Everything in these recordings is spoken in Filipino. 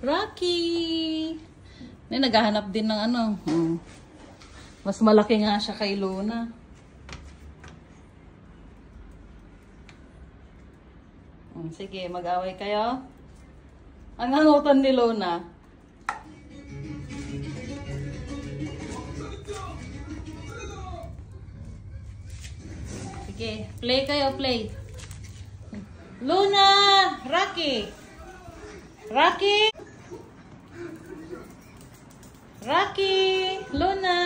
Rocky! Naghahanap din ng ano. Mas malaki nga siya kay Luna. Sige, mag-away kayo. Ang hangutan ni Luna. Sige, play kayo, play. Luna! Rocky! Rocky! Rocky! Luna!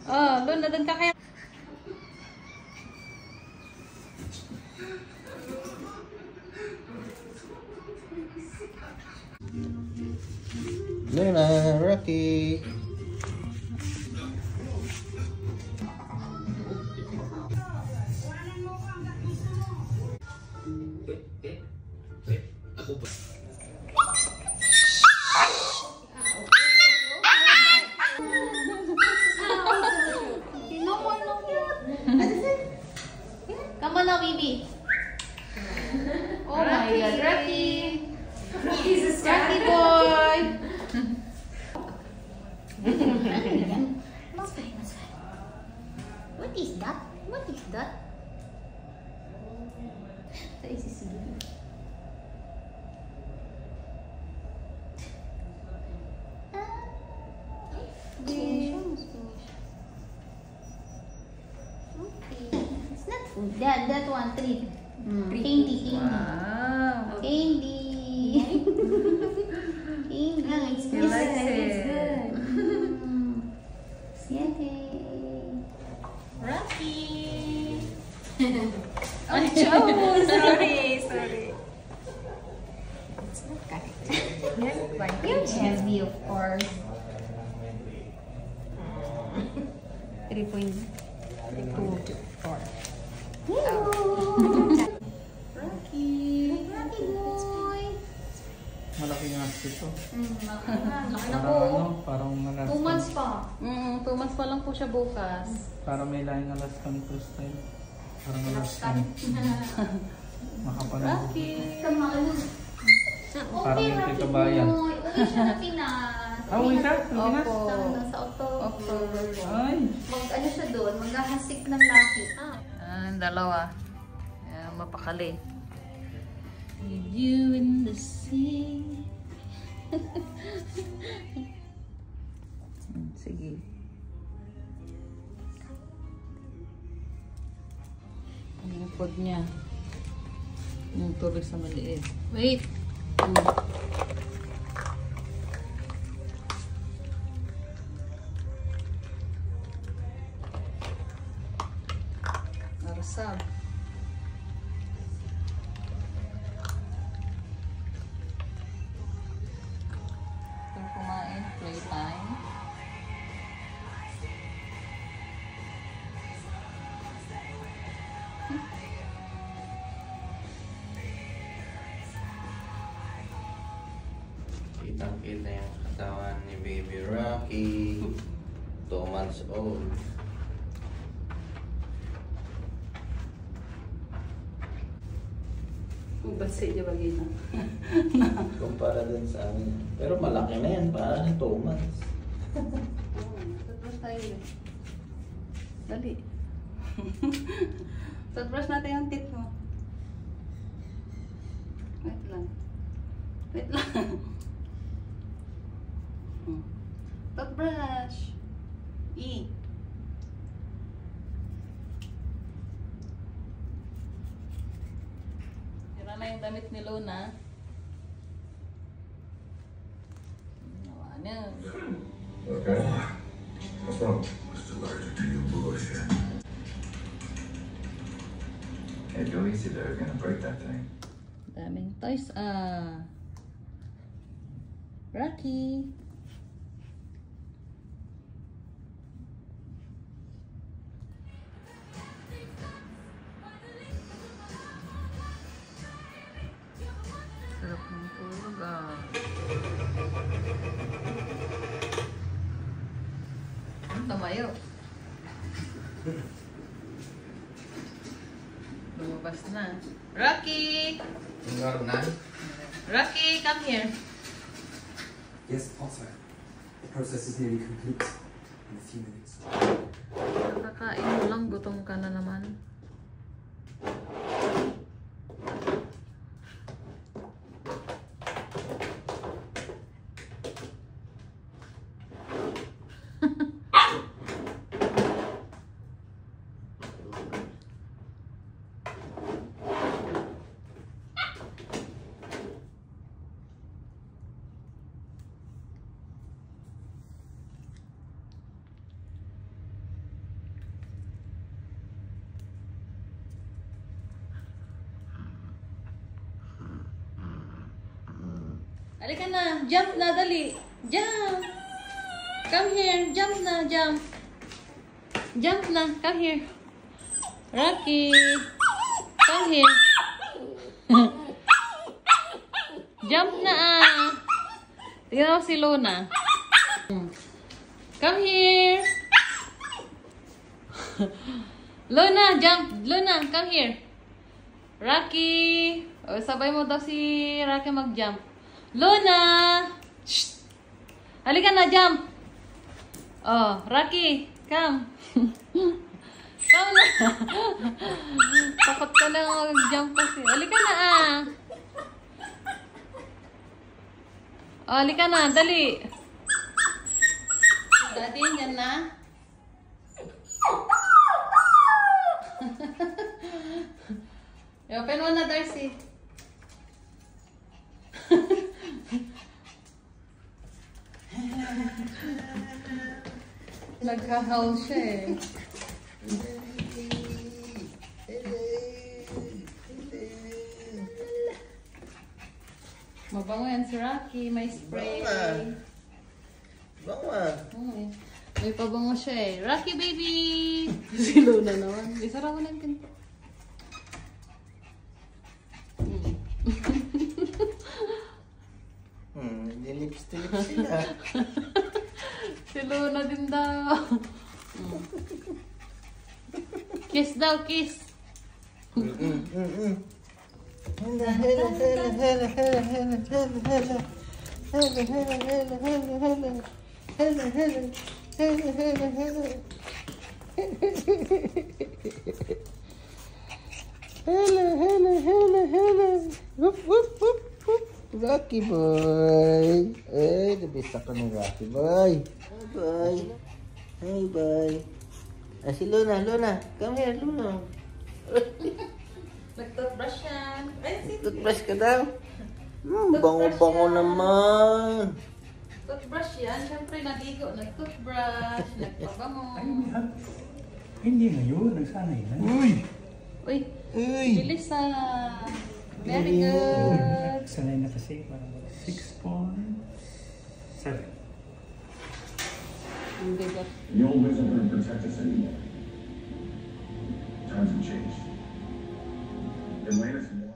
Oh, Luna, dun ka kaya. Luna, Rocky. Come on now, baby. Oh my God, Rocky. Rocky boy. Mas fine. What is that? What is that? That is silly. That one, three. Candy. Wow. Candy. Candy. It's good. Yay. Rocky. Oh, sorry. It's not correct. You're heavy, of course. 3.24. Rocky. Rocky boy. Malaki nga ito. Laki na Parang po. parang 2 months pa. 2 months pa lang po siya bukas. Parang may lahing Alaskan to style. Parang Alaskan. Makapalang. Rocky. Parang yung kikabayan. Uwi siya na Pinas. Uwi siya? Pinas? Opo. Sa October. Ay! Ano siya doon? Maghahasik ng laki. Dalawa. Mapakali. With you in the sea. Sige. Yung food niya. Yung tubig sa maliit. Wait! Arsab. Ito kumain. Playtime. Kitang-kita yung katawan ni Baby Rocky. 2 months old. Bansay niya bagay na. Kumpara din sa amin. Pero malaki na yan. Parang 2 months. Toothbrush tayo. Dali. Toothbrush natin yung teeth mo. Wait lang. Toothbrush. E. Tira na yung damit ni Luna. Nawa na. Okay. What's wrong? Just allergic to your bullshit. Hey, go easy there. You're gonna break that thing. Daming toys. Rocky. Sarap ng tulog Tumayo. Lumabas na. Rocky! Lorna. Rocky, come here. Yes, also. The process is nearly complete in a few minutes. Kakain mo lang, gutom ka na naman. Halika na, jump na, dali. Jump. Come here, jump na, jump. Jump na, come here. Rocky, come here. Jump na ah. Tingnan mo si Luna. Come here. Luna, jump. Luna, come here. Rocky. O, sabay mo daw si Rocky mag-jump. Luna! Shh! Halika na, jump! Oh, Rocky, come! Come na! Takot ka na mag-jump kasi. Halika na ah! Oh, halika na, dali! Daddy, yan na? Open mo na, Darcy. Nagkahaw siya eh. Mabango yan si Rocky. May spray. Bango. May pabango siya eh. Rocky baby! Si Luna naman. Isara mo na yung pinto. Hindi lipstick sila. Si Luna din daw. Kiss daw, kiss. Rocky boy. Eh, nabisa ka ng Rocky boy. Hey boy. Hey boy. Ah, si Luna, Luna. Come here, Luna. Nag-toothbrush yan. Ay, si Toothbrush ka daw? Bango-bango naman. toothbrush yan. Siyempre, naligo. Nag-toothbrush. Nagpabango. Hindi ngayon, nagsanay na. Uy! Uy, Uy! bilis ah. Very good. Sanay na kasi, parang 6.7. Hindi ba? The old ways aren't going to protect us anymore. Times have changed. Atlantis more.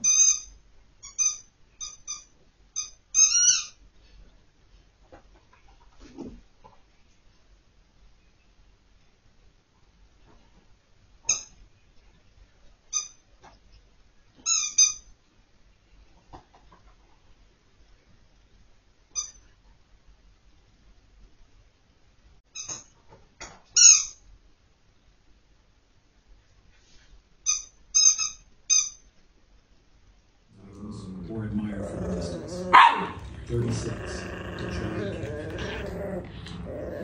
Or admire from a distance. 36. The giant cat.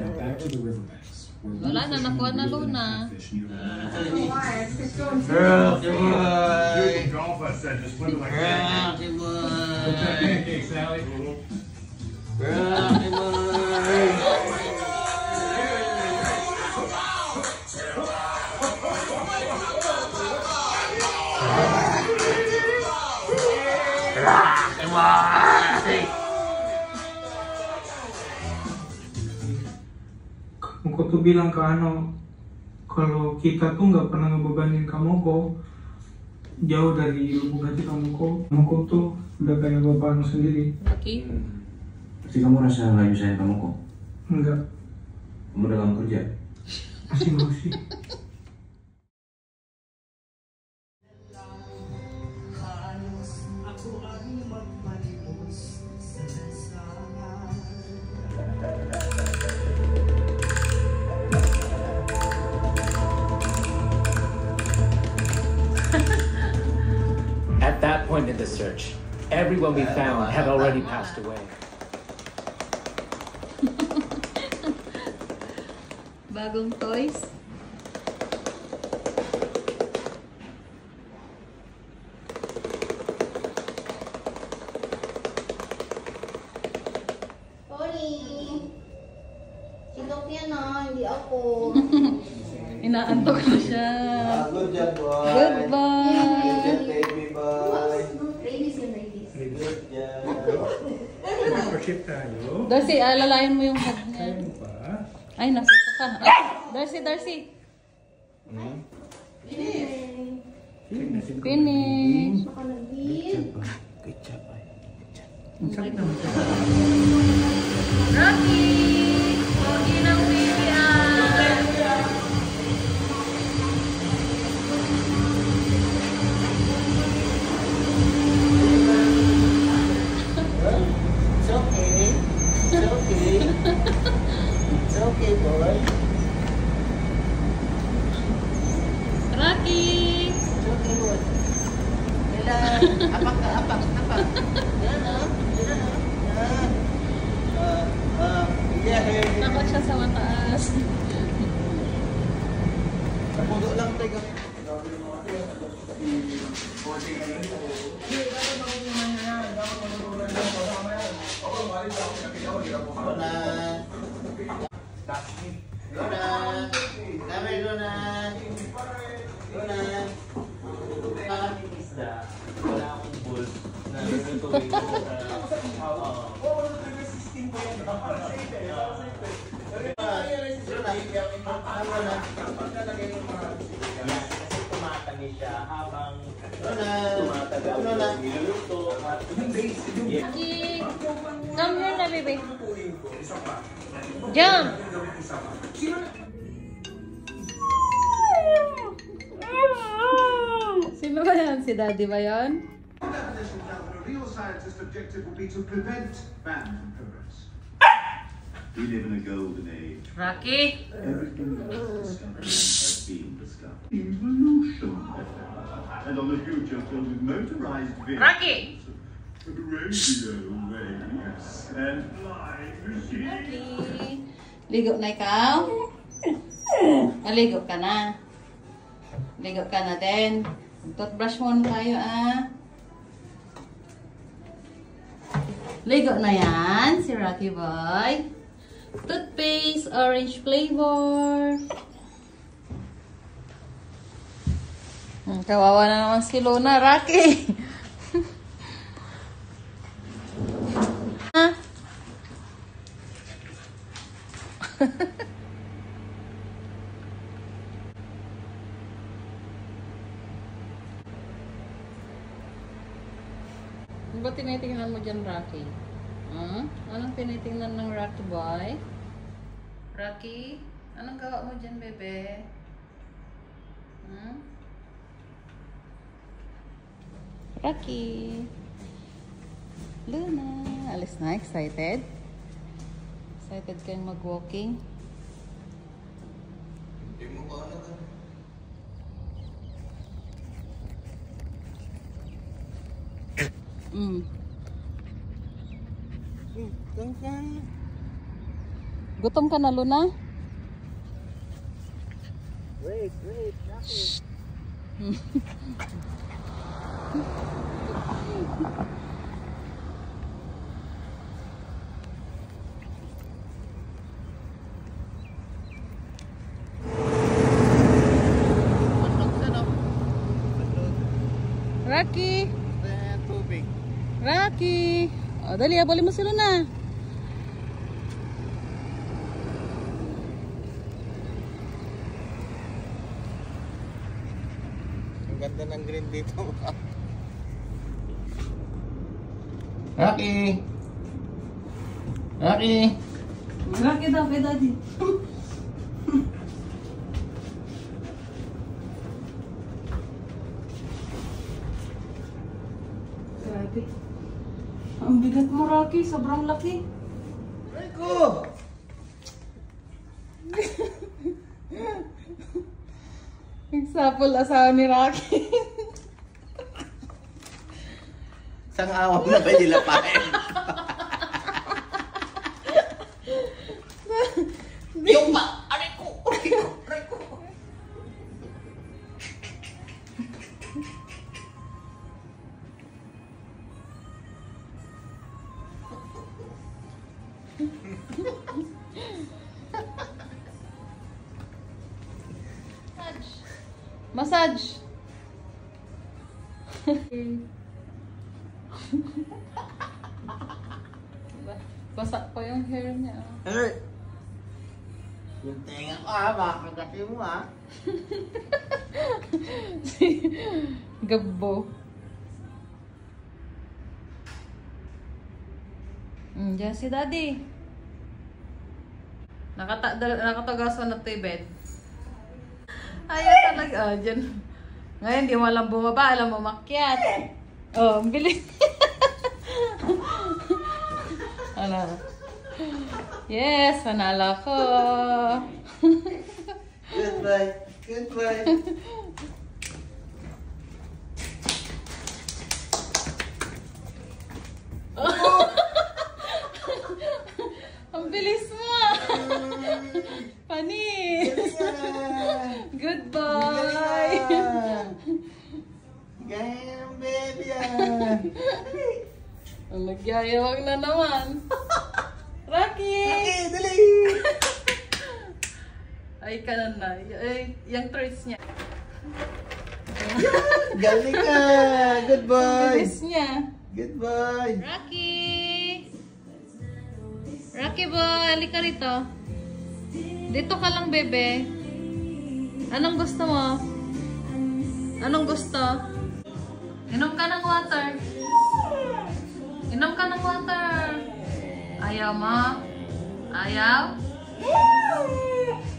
Now back to the riverbanks. Where Wala na, nakuha na Luna. Rocky boy! Golf, I said, just went like Rocky boy! pancakes, Sally. Rocky boy! Kamu ko tuh bilang ke Ano, kalau kita tuh nggak pernah ngebebanin kamu kok, jauh dari lubuk hati kamu kok tuh udah kayak bapakmu sendiri. Rocky? Tapi kamu rasa nggak nyusahin kamu kok? Enggak, Kamu dalam kerja? masih. At that point in the search, everyone we found had already passed away. Bagong toys. Sorry. Sinok yan hindi ako. Inaantok na siya. Good job, boy. Goodbye. Good job, baby boy. Ladies yun, ladies. Good job. Membership tayo. Darcy, alalayan mo yung hug niya. Ano pa? Ay, nasa ito ka. Ay, Darcy. Finish. Baka nag-beat. Good job, boy. Ang sakit naman siya. Rocky! Pogi ng PBR! It's okay. It's okay. It's okay, boy. Rocky! It's okay, boy. Kailan? Apak ka, apak. Yan, Yay! Takot siya sa mataas. Napudo lang tayo. Luna! Kami, Luna! Luna! Kakating isda. Wala akong bulb. Nalulutuin ko kasi tumatagal siya habang tumatagal niluluto at Rocky! Come here na, baby. Jump! Sino ba yan? Si Daddy ba yan? The real scientist objective will be to prevent ban from progress. We live in a golden age. Rocky! Everything that was discovered has been discovered. Evolution. And on the future filled with motorized vehicles. Rocky! Radio waves and flying machines. Rocky! Ligo na ikaw? Maligo ka na. Ligo ka na din. Toothbrush muna tayo, Ligo na yan, si Rocky Boy. Toothpaste, orange flavor. Kawawa na naman si Luna, Rocky. Ano ba tinitingnan mo dyan, Rocky? Anong tinitingnan ng Rocky Boy? Rocky? Anong gawa mo dyan, bebe? Rocky? Luna? Alis na? Excited? Excited kayong mag-walking? Hindi mo ba ano ka? Gutom ka na, Luna? Wait, Rocky. Rocky! Tubig. Rocky! O, dali, abali mo si Luna. Ang ganda ng green dito. Rocky! Rocky! Rocky daw, kay Daddy. Grabe. Ang bigat mo, Rocky. Sobrang laki. Rico! Nagsapol asawa ni Rocky. Isang awam na ba nilapain? Yung pa! Rico! Rico! Massage. Basa pa yung hair niya. Yung tenga ko makakagati mo Gabbo. Diyan si Daddy. Nakatagasan na ito yung bed. Ayaw talaga. Diyan. Ngayon, di mo alam bumaba, alam mo makyat. Oh, ang bilis. Ano? Yes, panalo ko. Goodbye. Goodbye. Ang bilis mo. Panis. Goodbye. Gaya ng baby Ang nagyayawag na naman. Rocky! Okay, dali! Ay, kanan na. Yung treats niya. Galing ka! Goodbye! Bilis niya. Goodbye! Rocky! Rocky boy, halika rito. Dito ka lang, bebe. Anong gusto mo? Anong gusto? Inom ka ng water. Inom ka ng water. Ayaw mo? Ayaw?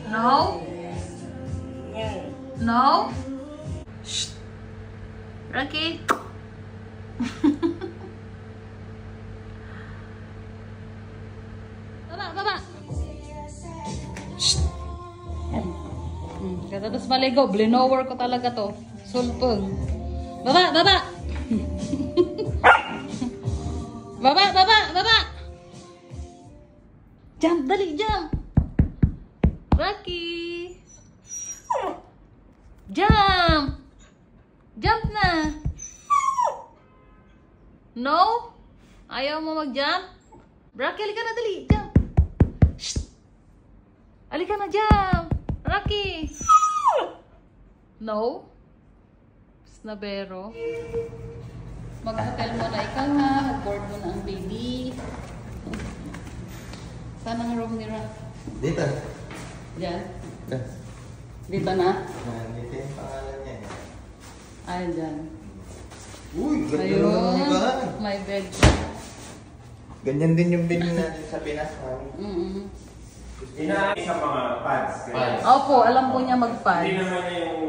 No? No? Shh! Rocky? Baba! Shh! Tapos maligo. Blinower ko talaga to. Sulpong. Baba! Baba! Baba! Baba! Baba! Jump! Dali! Jump! Rocky! Jump! Jump na! No? Ayaw mo mag-jump? Rocky, halika na, dali! Jump! Shh! Halika na, jump! Rocky! No? Snabero. Mag-hotel mo na ikaw ha. Mag-board mo na ang baby. Saan ang room ni Rock? Dito. Diyan? Dito na? Dito yung pangalan niya. Ay, dyan. Uy, ganda Ayun. naman ba? My bed. Ganyan din yung bed natin sa Pinas, mami. Inaayos sa mga pads. Opo, alam po niya mag-pad. Hindi naman niya yung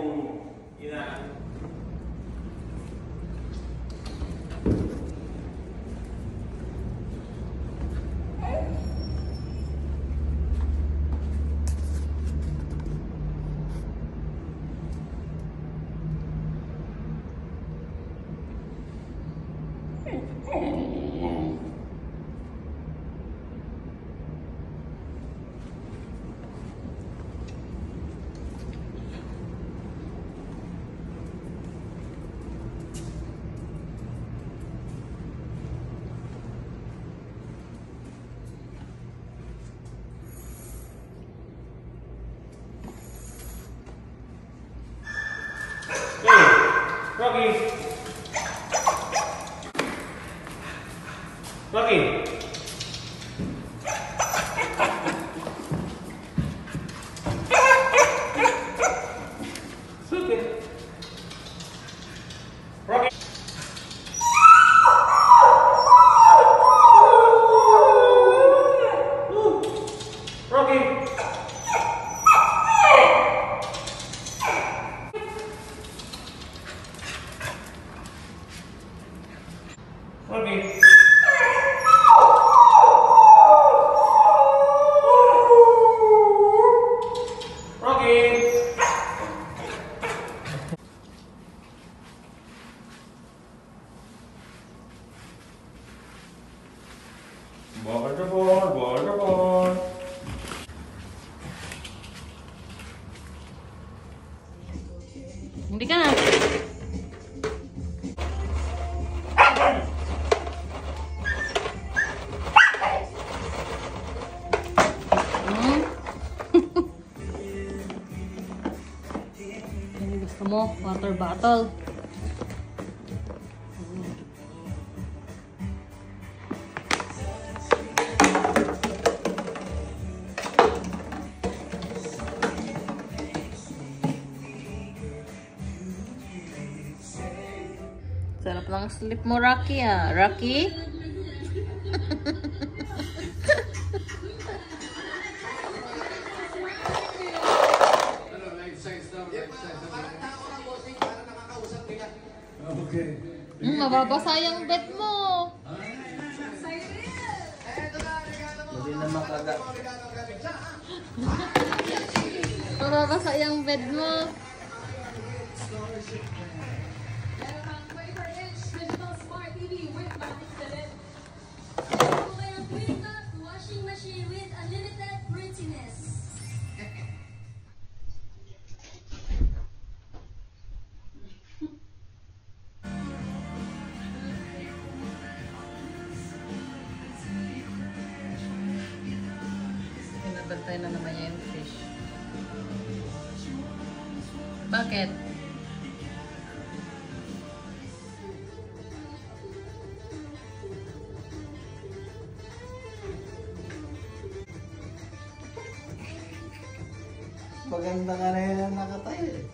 Rocky! Rocky! Super! Rocky! Rocky! Rocky. Rocky. Bawa ke ball, bawa ke ball. Hindi ka na. Ano gusto mo? Water bottle. Sarap lang sleep mo, Rocky, ah. Rocky? Mababasa yung bed mo. Hindi na makaga. Mababasa yung bed mo. Washing machine with unlimited prettiness. Pinabantay na naman niya yung fish. Bakit? Maganda ka na yun nakatayo eh.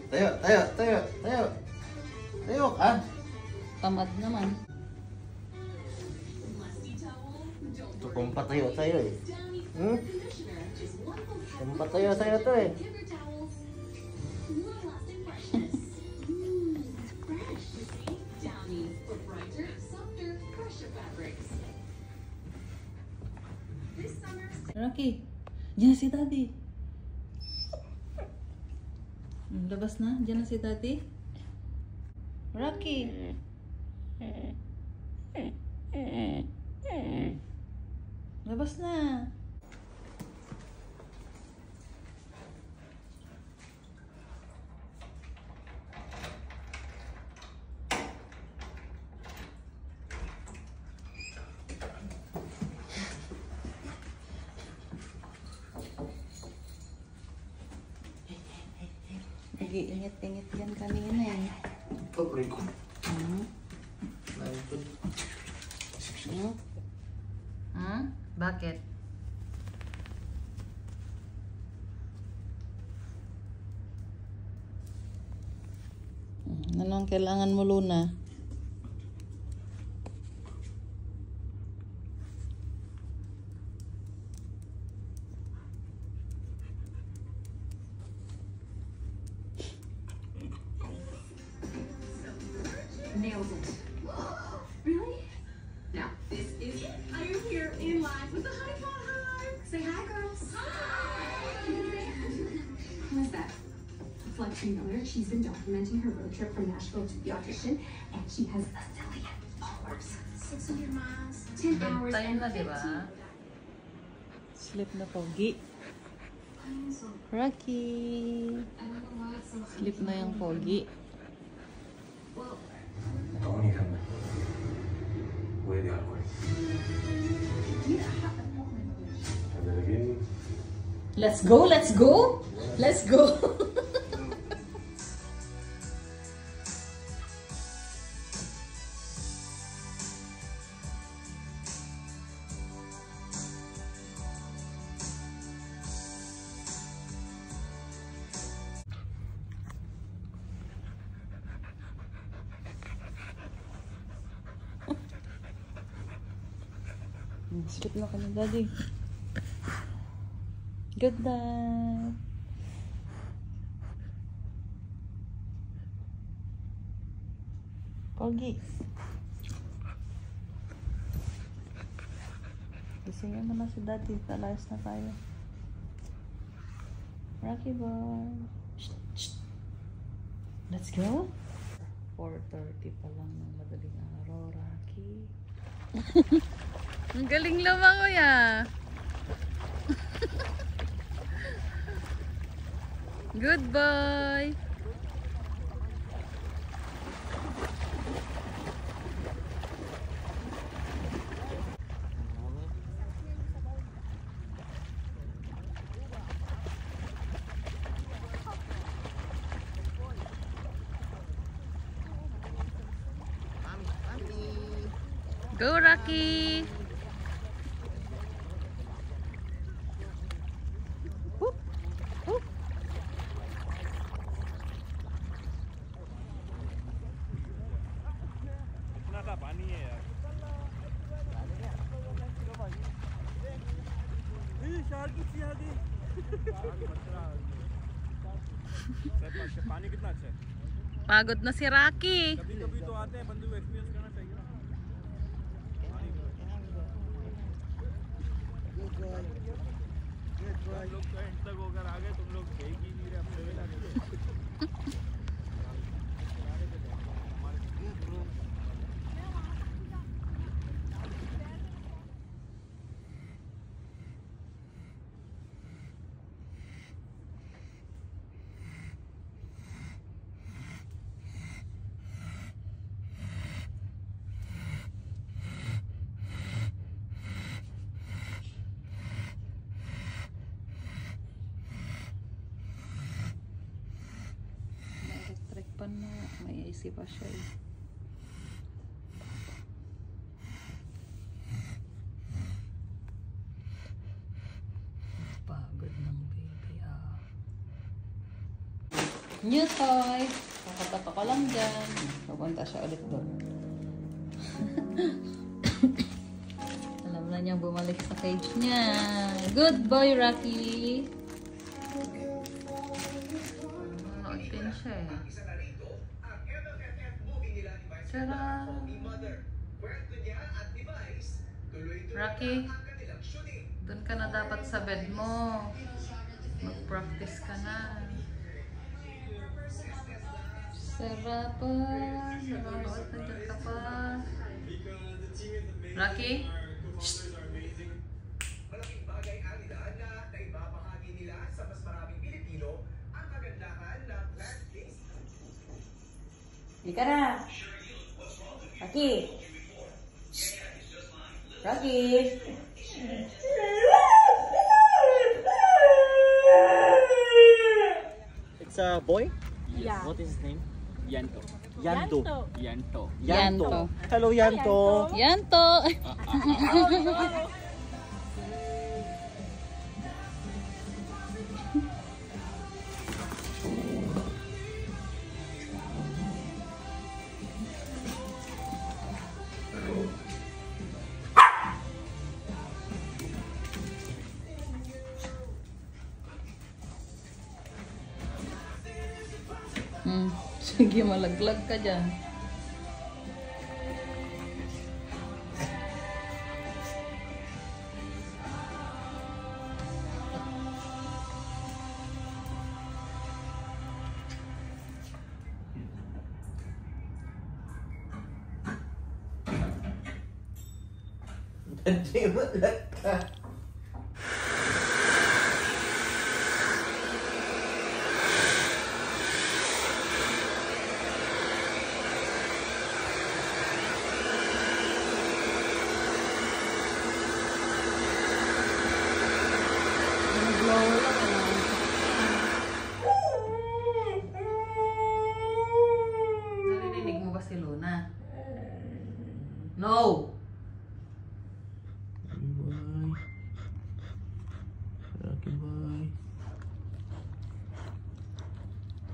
Tayo, tayo, tayo, tayo. Tayo ka. Tamad naman. Ito kung patayo tayo eh. Hmm? Kung patayo tayo to eh. Rocky, diyan si Daddy. Labas na, diyan na si Daddy. Rocky. Labas na. Nag-iingat-ingat yan kanina eh. Pagray ko. Bakit? Anong kailangan mo, Luna? Nailed it. Really? Now, this is it. I am here in line with the Honey Pot Hive. Say hi, girls. Hi! Who is that? Fletcher Miller. She's been documenting her road trip from Nashville to the audition, and she has a zillion followers. 600 miles, 10 hours, Time na, diba? Sleep na pogi. Rocky. Sleep na yung pogi. Comunícame. Voy de algo. Let's go, let's go. Let's go. Sleep na ka na, Daddy. Good night. Pogi. Gisingin mo na si Daddy. Talayas na tayo. Rocky boy. Shh, shh. Let's go. 4:30 pa lang ng madaling araw, Rocky. Ang galing lumangoy ah. Goodbye. Go, Rocky! Whoop, whoop. इतना सा पानी है यार पानी कितना अच्छा है Pagod na si Rocky. कभी-कभी तो आते हैं बंदे को एक्सपीरियंस करना चाहिए ना हम लोग तो एंड तक होकर आ गए तुम लोग गए ही नहीं रहे अपने वेला Na, may AC pa siya eh. Pagod ng baby ah. New toy! Kakatapa ko lang dyan. Pupunta siya ulit doon. Alam na niyang bumalik sa cage niya. Good boy, Rocky! Manood siya eh. Tara! Rocky, doon ka na dapat sa bed mo. Mag-practice ka na. Sarapan! Nanonood na dyan ka pa. Rocky? Shh! Malaking bagay ang idaan na naibabahagi nila sa mas maraming Pilipino ang kagandahan ng plant-based. Ika na! Rocky! Rocky! It's a boy? Yeah. What is his name? Yanto. Yanto. Yanto. Yanto. Hello, Yanto. Yanto! Sige, malaglag ka dyan. Hindi mo lang ka. Narinig mo ba si Luna? No! Rocky boy.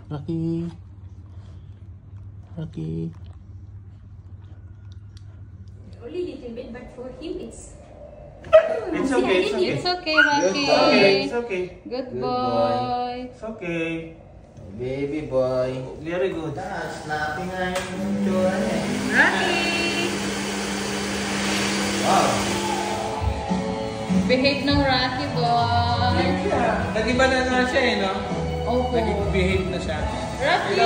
Rocky. Rocky. Only little bit, but for him it's It's okay, it's okay. It's okay, Rocky. It's okay. Good boy. It's okay. Baby boy. Very good. Snapping nga yung tsura niya. Rocky! Wow. Behave ng Rocky boy. Nag-iba na nga siya eh, no? Opo. Nag-behave na siya. Rocky!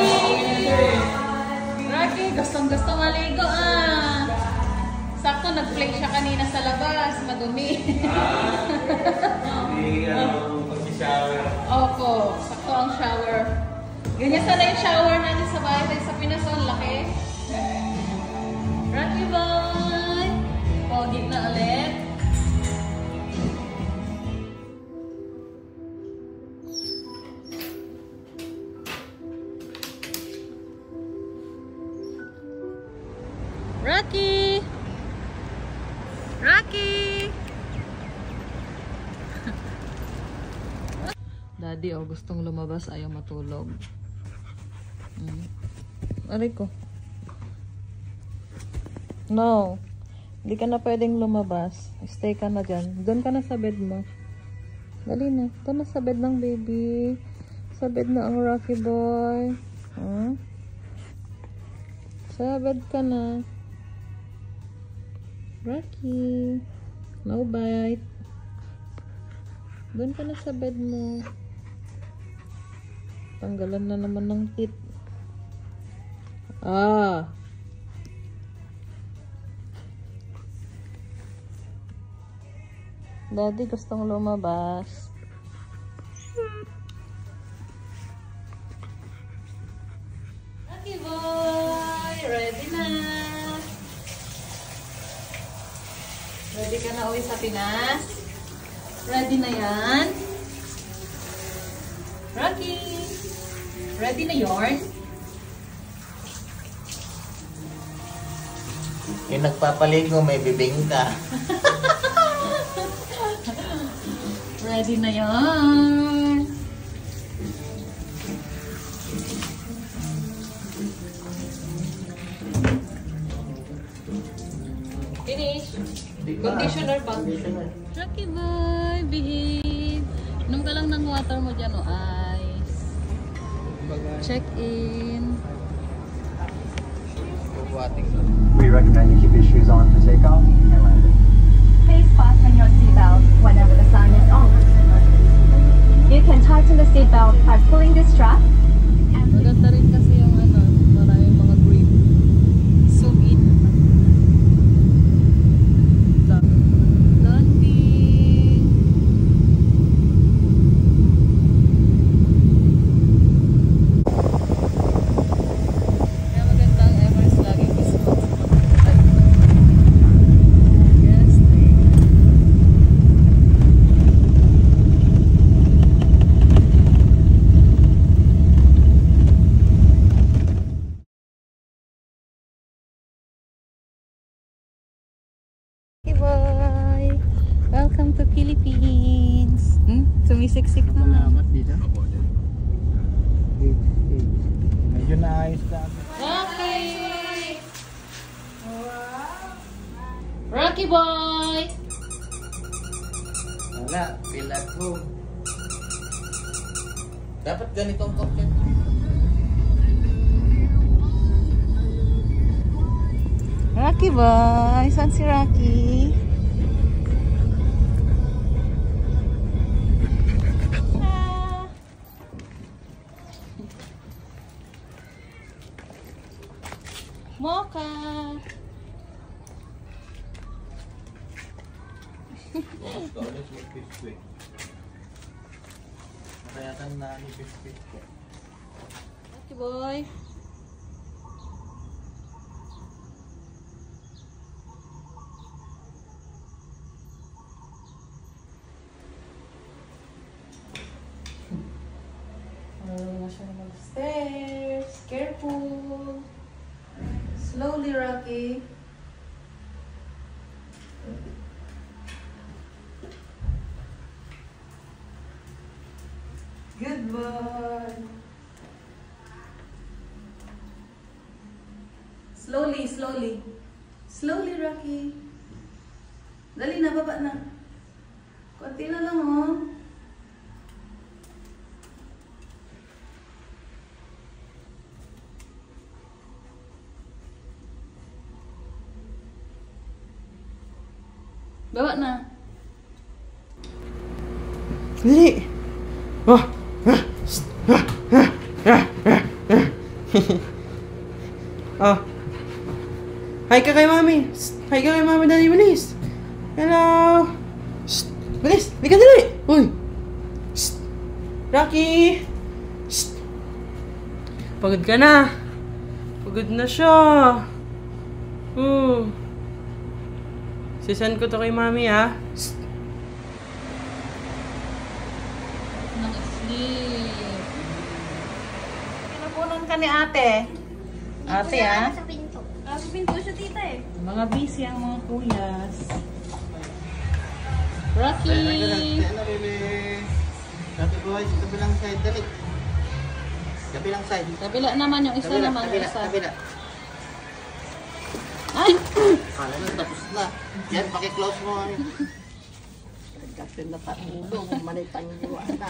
Rocky, gustong-gusto maligo ah. Sakto, nag-play siya kanina sa labas. Madumi. Mag-shower. Opo, sakto ang shower. Ganyan sana yung shower natin sa bahay tayo sa Pinas. Ang laki. Rocky boy! Pogi na ulit. Rocky! Rocky! Daddy, oh, gustong lumabas, ayaw matulog. Aray ko. No. Hindi ka na pwedeng lumabas. Stay ka na dyan. Doon ka na sa bed mo. Dali na. Doon na sa bed ng baby. Sa bed na ang Rocky boy. Sa bed ka na. Rocky. No bite. Doon ka na sa bed mo. Tanggalan na naman ng teeth. Daddy gustong lumabas. Rocky boy, ready na. Ready ka na uwi sa Pinas? Ready na yan? Rocky, ready na yarn? Yung nagpapaligo, may bibing ka. Ready na yan. Finish. Conditioner pa. Rocky boy, behave. Inom ka lang ng water mo dyan o ice. Check in. We recommend you keep your shoes on for takeoff and landing. Please fasten your seatbelt whenever the sun is on. You can tighten the seatbelt by pulling this strap. Maganda rin kasi yung maraming mga grip. Zoom in. Landing. Kaya maganda ang Emirates laging mismo. Yes, boy! Welcome to Philippines! Sumisiksik na. Salamat dito. Medyo naayos na. Rocky! Rocky boy! Wala, feel at home. Dapat ganitong option. Rocky boy! Saan si Rocky? Mocha! Nakayatan na ni biscuit ko. Rocky boy! Na siya mag-stairs. Careful. Slowly, Rocky. Good boy. Slowly, slowly. Slowly, Rocky. Dali na, baba na. Konti na lang, oh. Bawa na. Dali! Oh! Oh. Hi ka kay mami! Hi ka kay mami, dali, bilis! Hello! Bilis! Lika dali! Uy! Rocky! Pagod ka na! Pagod na siya! Sisend ko to kay mami, ha? Nang sleep. Pinapunan ka ni ate. Ate, ha? Sa pinto. Sa pinto siya, tita, eh. Mga busy ang mga kuyas. Rocky! Ano, bebe? Rocky boy, sa kabilang side, dali. Kabilang side. Kabila naman yung isa naman. Kabila. Ay! Kala na, tapos na. Yan, paki-close mo. Kasi nakatulog, manitan yung wala.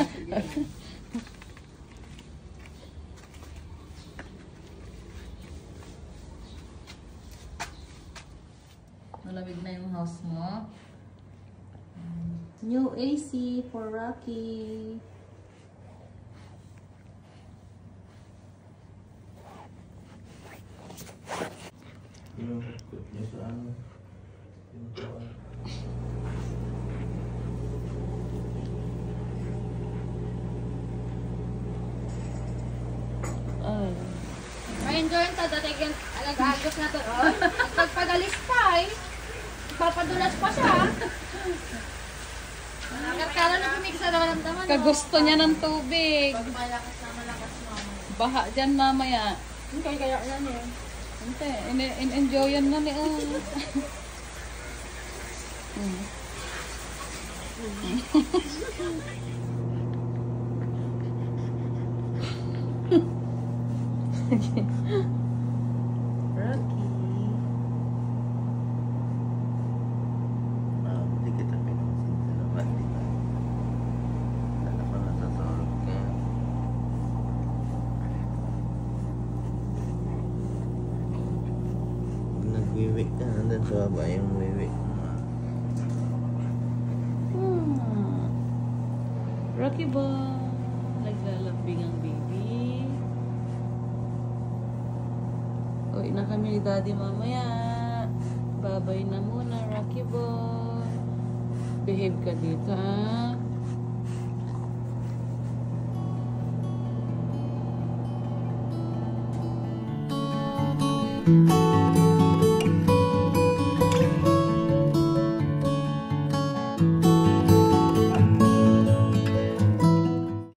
Malamig na yung house mo. New AC for Rocky. Yung ikot niya sa ano. Ma-enjoy ta dati yung alag-agos na to. Pagpagalis pa eh. Papadulas pa siya. Nagkala na pumigsa na malamdaman. Kagusto niya ng tubig. Pag malakas na malakas mama. Baha dyan mamaya. Kaya yan eh. Hindi, in-enjoy yan na ni Rocky. Hindi kita pinansin sa laban, di ba? Sana pa natutulog ka. Nag-wiwik ka, nandun sa baba yung wiwik mo. Rocky boy. Naglalambing ang baby. Uwi na kami ni daddy mamaya. Babay na muna, Rocky boy. Behave ka dito, ha? Thank you.